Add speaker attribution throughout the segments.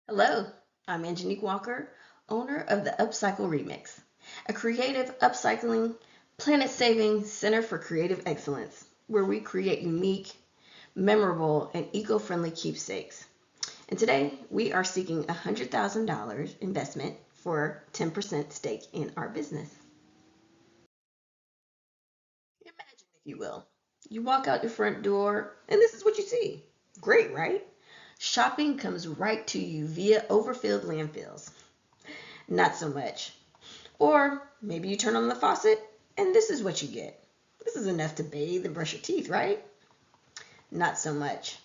Speaker 1: Hello, I'm Anginique Walker, owner of the Upcycle Remix, a creative upcycling, planet saving center for creative excellence, where we create unique, memorable, and eco friendly keepsakes. And today we are seeking a $100,000 investment for 10% stake in our business. Imagine, if you will, you walk out your front door and this is what you see. Great, right? Shopping comes right to you via overfilled landfills. Not so much. Or maybe you turn on the faucet and this is what you get. This is enough to bathe and brush your teeth, right? Not so much.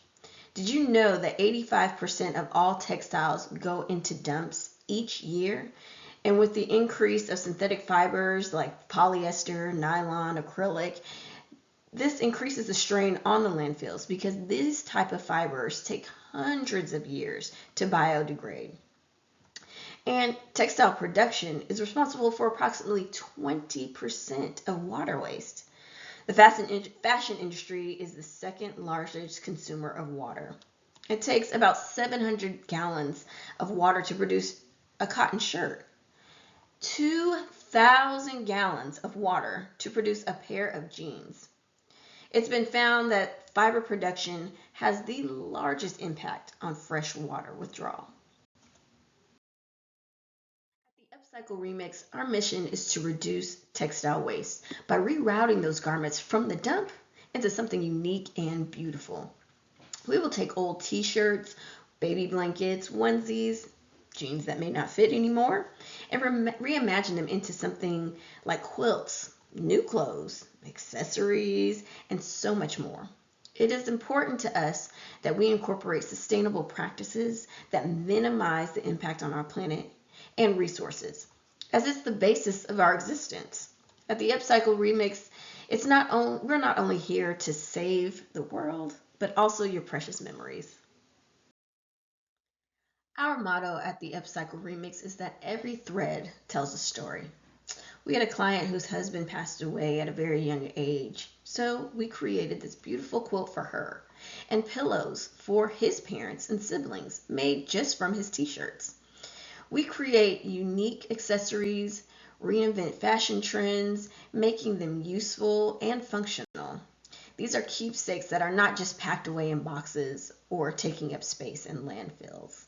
Speaker 1: Did you know that 85% of all textiles go into dumps each year? And with the increase of synthetic fibers like polyester, nylon, acrylic, this increases the strain on the landfills because these type of fibers take hundreds of years to biodegrade. And textile production is responsible for approximately 20% of water waste. The fashion industry is the second largest consumer of water. It takes about 700 gallons of water to produce a cotton shirt, 2,000 gallons of water to produce a pair of jeans. It's been found that fiber production has the largest impact on fresh water withdrawal. The Upcycle Remix, our mission is to reduce textile waste by rerouting those garments from the dump into something unique and beautiful. We will take old t-shirts, baby blankets, onesies, jeans that may not fit anymore, and reimagine them into something like quilts, new clothes, accessories, and so much more. It is important to us that we incorporate sustainable practices that minimize the impact on our planet and resources, as it's the basis of our existence. At the Upcycle Remix, we're not only here to save the world, but also your precious memories. Our motto at the Upcycle Remix is that every thread tells a story. We had a client whose husband passed away at a very young age, so we created this beautiful quilt for her and pillows for his parents and siblings made just from his t-shirts. We create unique accessories, reinvent fashion trends, making them useful and functional. These are keepsakes that are not just packed away in boxes or taking up space in landfills.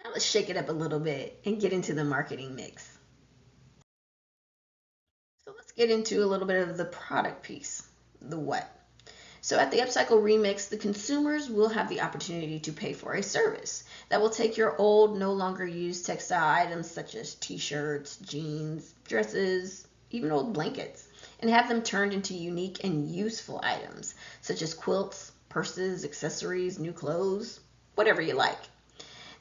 Speaker 1: Now let's shake it up a little bit and get into the marketing mix. So let's get into a little bit of the product piece, the what. So at the Upcycle Remix, the consumers will have the opportunity to pay for a service that will take your old, no longer used textile items such as t-shirts, jeans, dresses, even old blankets, and have them turned into unique and useful items such as quilts, purses, accessories, new clothes, whatever you like.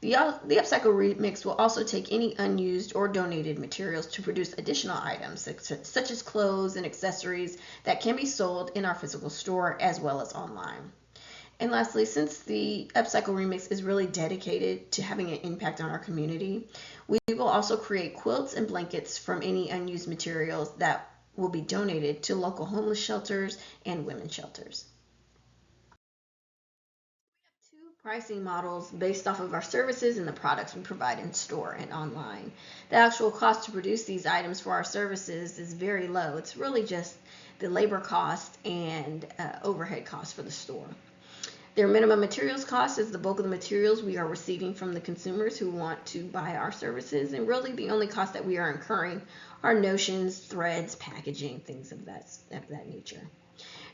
Speaker 1: The Upcycle Remix will also take any unused or donated materials to produce additional items such as clothes and accessories that can be sold in our physical store as well as online. And lastly, since the Upcycle Remix is really dedicated to having an impact on our community, we will also create quilts and blankets from any unused materials that will be donated to local homeless shelters and women's shelters. Two pricing models based off of our services and the products we provide in store and online. The actual cost to produce these items for our services is very low. It's really just the labor cost, and overhead costs for the store. Their minimum materials cost is the bulk of the materials we are receiving from the consumers who want to buy our services, and really the only cost that we are incurring are notions, threads, packaging, things of that nature.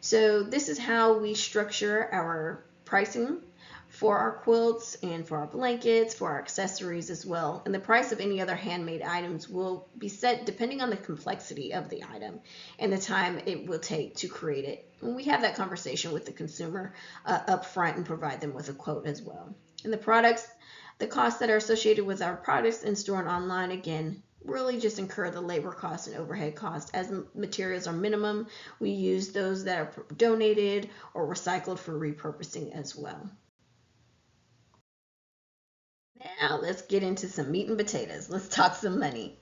Speaker 1: So this is how we structure our pricing for our quilts and for our blankets, for our accessories as well. And the price of any other handmade items will be set depending on the complexity of the item and the time it will take to create it. And we have that conversation with the consumer up front and provide them with a quote as well. And the products, the costs that are associated with our products in store and online, again, really just incur the labor costs and overhead costs. As materials are minimum, we use those that are donated or recycled for repurposing as well. Now let's get into some meat and potatoes. Let's talk some money.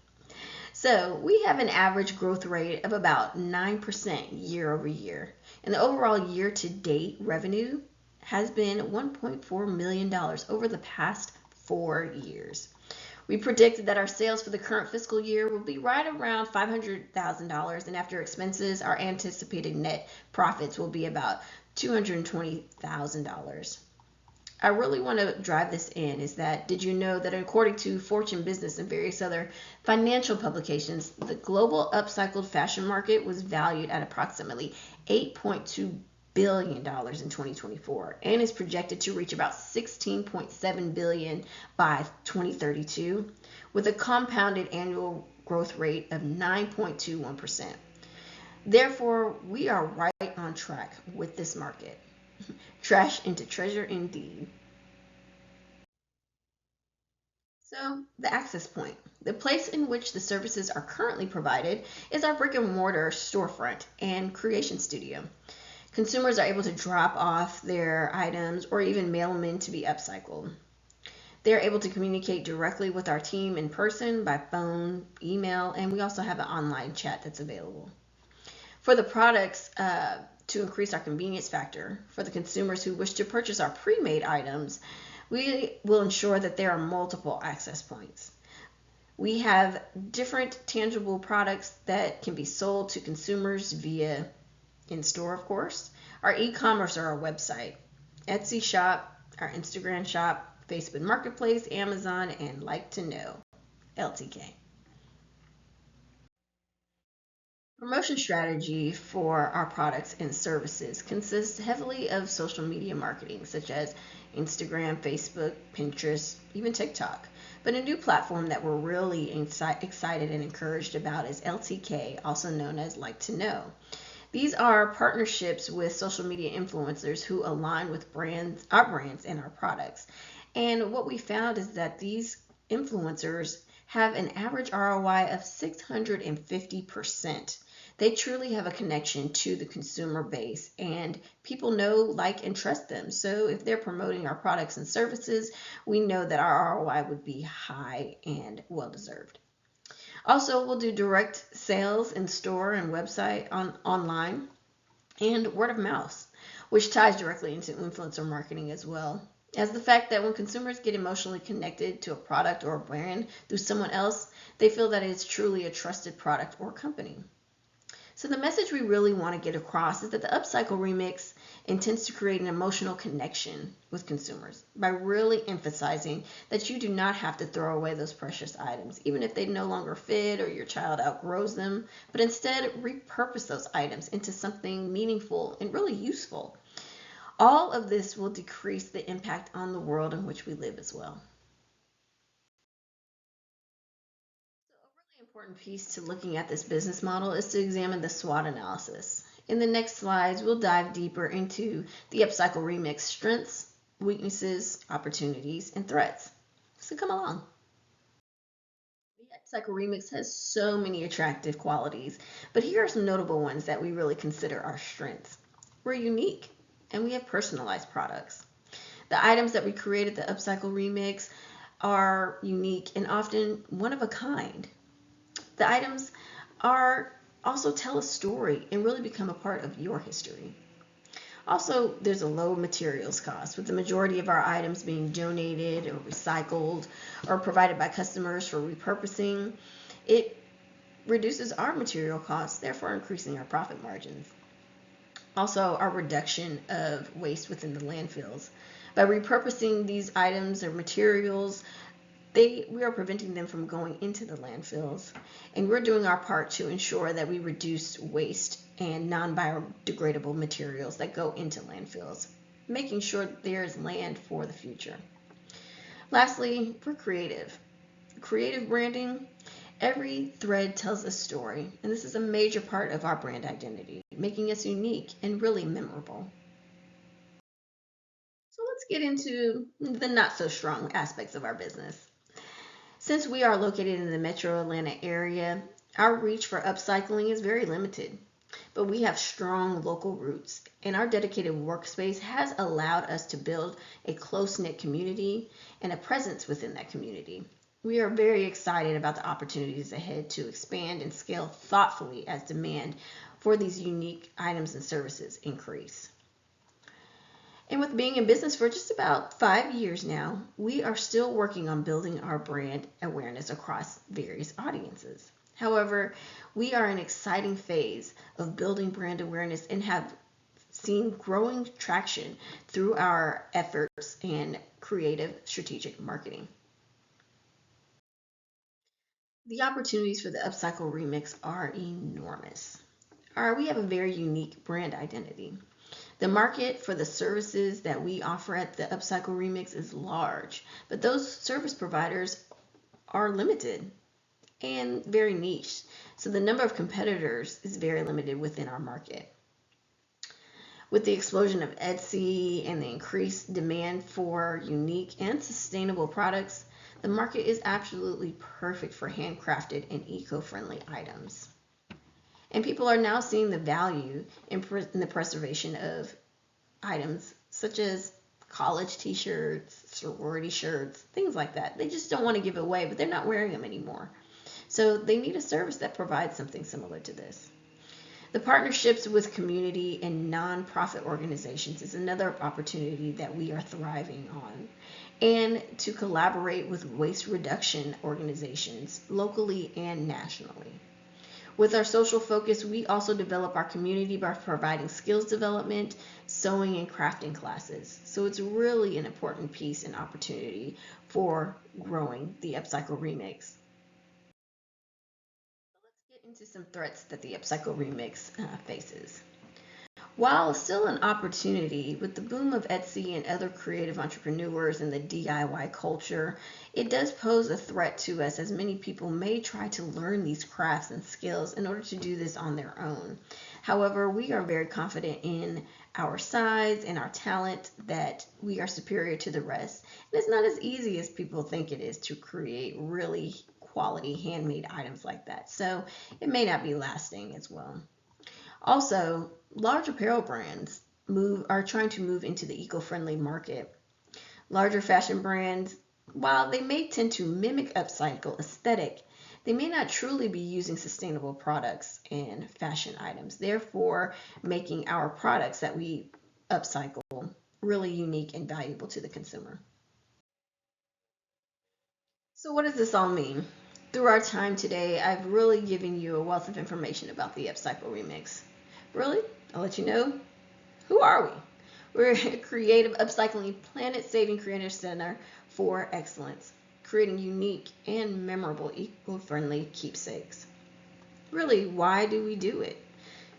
Speaker 1: So we have an average growth rate of about 9% year over year. And the overall year to date revenue has been $1.4 million over the past 4 years. We predicted that our sales for the current fiscal year will be right around $500,000, and after expenses, our anticipated net profits will be about $220,000. I really want to drive this in is that did you know that according to Fortune Business and various other financial publications, the global upcycled fashion market was valued at approximately $8.2 billion in 2024 and is projected to reach about $16.7 billion by 2032 with a compounded annual growth rate of 9.21%. Therefore, we are right on track with this market. Trash into treasure indeed. So, the access point. The place in which the services are currently provided is our brick and mortar storefront and creation studio. Consumers are able to drop off their items or even mail them in to be upcycled. They're able to communicate directly with our team in person, by phone, email, and we also have an online chat that's available. For the products, to increase our convenience factor, for the consumers who wish to purchase our pre-made items, we will ensure that there are multiple access points. We have different tangible products that can be sold to consumers via in-store, of course, our e-commerce or our website, Etsy shop, our Instagram shop, Facebook Marketplace, Amazon, and Like to Know, LTK. Promotion strategy for our products and services consists heavily of social media marketing, such as Instagram, Facebook, Pinterest, even TikTok. But a new platform that we're really excited and encouraged about is LTK, also known as Like to Know. These are partnerships with social media influencers who align with our brands and our products. And what we found is that these influencers have an average ROI of 650%. They truly have a connection to the consumer base, and people know, like, and trust them. So if they're promoting our products and services, we know that our ROI would be high and well deserved. Also, we'll do direct sales in store and website online, and word of mouth, which ties directly into influencer marketing as well. As the fact that when consumers get emotionally connected to a product or a brand through someone else, they feel that it's truly a trusted product or company. So the message we really want to get across is that the Upcycle Remix intends to create an emotional connection with consumers by really emphasizing that you do not have to throw away those precious items, even if they no longer fit or your child outgrows them, but instead repurpose those items into something meaningful and really useful. All of this will decrease the impact on the world in which we live as well. Important piece to looking at this business model is to examine the SWOT analysis. In the next slides, we'll dive deeper into the Upcycle Remix strengths, weaknesses, opportunities, and threats. So come along. The Upcycle Remix has so many attractive qualities, but here are some notable ones that we really consider our strengths. We're unique, and we have personalized products. The items that we create at the Upcycle Remix are unique and often one of a kind. The items are also tell a story and really become a part of your history. Also, there's a low materials cost, with the majority of our items being donated or recycled or provided by customers for repurposing. It reduces our material costs, therefore increasing our profit margins. Also, our reduction of waste within the landfills. By repurposing these items or materials, we are preventing them from going into the landfills, and we're doing our part to ensure that we reduce waste and non-biodegradable materials that go into landfills, making sure there's land for the future. Lastly, we're creative. Creative branding, every thread tells a story, and this is a major part of our brand identity, making us unique and really memorable. So let's get into the not so strong aspects of our business. Since we are located in the metro Atlanta area, our reach for upcycling is very limited, but we have strong local roots, and our dedicated workspace has allowed us to build a close-knit community and a presence within that community. We are very excited about the opportunities ahead to expand and scale thoughtfully as demand for these unique items and services increase. And with being in business for just about 5 years now, we are still working on building our brand awareness across various audiences. However, we are in an exciting phase of building brand awareness and have seen growing traction through our efforts in creative strategic marketing. The opportunities for the Upcycle Remix are enormous. We have a very unique brand identity. The market for the services that we offer at the Upcycle Remix is large, but those service providers are limited and very niche. So the number of competitors is very limited within our market. With the explosion of Etsy and the increased demand for unique and sustainable products, the market is absolutely perfect for handcrafted and eco-friendly items. And people are now seeing the value in the preservation of items such as college t-shirts, sorority shirts, things like that. They just don't want to give away, but they're not wearing them anymore. So they need a service that provides something similar to this. The partnerships with community and nonprofit organizations is another opportunity that we are thriving on, and to collaborate with waste reduction organizations locally and nationally. With our social focus, we also develop our community by providing skills development, sewing, and crafting classes. So it's really an important piece and opportunity for growing the Upcycle Remix. Let's get into some threats that the Upcycle Remix faces. While still an opportunity, with the boom of Etsy and other creative entrepreneurs in the DIY culture, it does pose a threat to us, as many people may try to learn these crafts and skills in order to do this on their own. However, we are very confident in our size and our talent that we are superior to the rest. And it's not as easy as people think it is to create really quality handmade items like that. So it may not be lasting as well. Also, large apparel brands are trying to move into the eco-friendly market. Larger fashion brands, while they may tend to mimic upcycle aesthetic, they may not truly be using sustainable products and fashion items, therefore making our products that we upcycle really unique and valuable to the consumer. So what does this all mean? Through our time today, I've really given you a wealth of information about the Upcycle Remix. Really? I'll let you know. Who are we? We're a creative upcycling, planet-saving creative center for excellence, creating unique and memorable eco-friendly keepsakes. Really, why do we do it?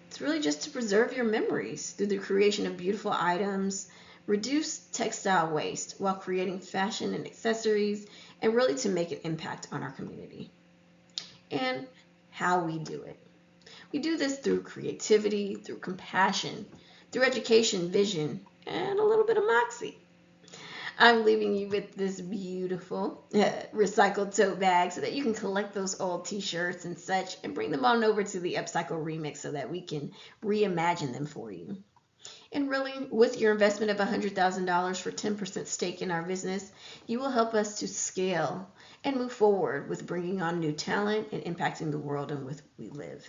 Speaker 1: It's really just to preserve your memories through the creation of beautiful items, reduce textile waste while creating fashion and accessories, and really to make an impact on our community. And how we do it. We do this through creativity, through compassion, through education, vision, and a little bit of moxie. I'm leaving you with this beautiful recycled tote bag so that you can collect those old t-shirts and such and bring them on over to the Upcycle Remix so that we can reimagine them for you. And really, with your investment of $100,000 for 10% stake in our business, you will help us to scale and move forward with bringing on new talent and impacting the world in which we live.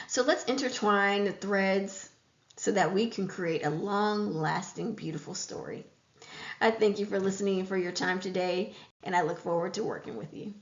Speaker 1: So let's intertwine the threads so that we can create a long-lasting, beautiful story. I thank you for listening and for your time today, and I look forward to working with you.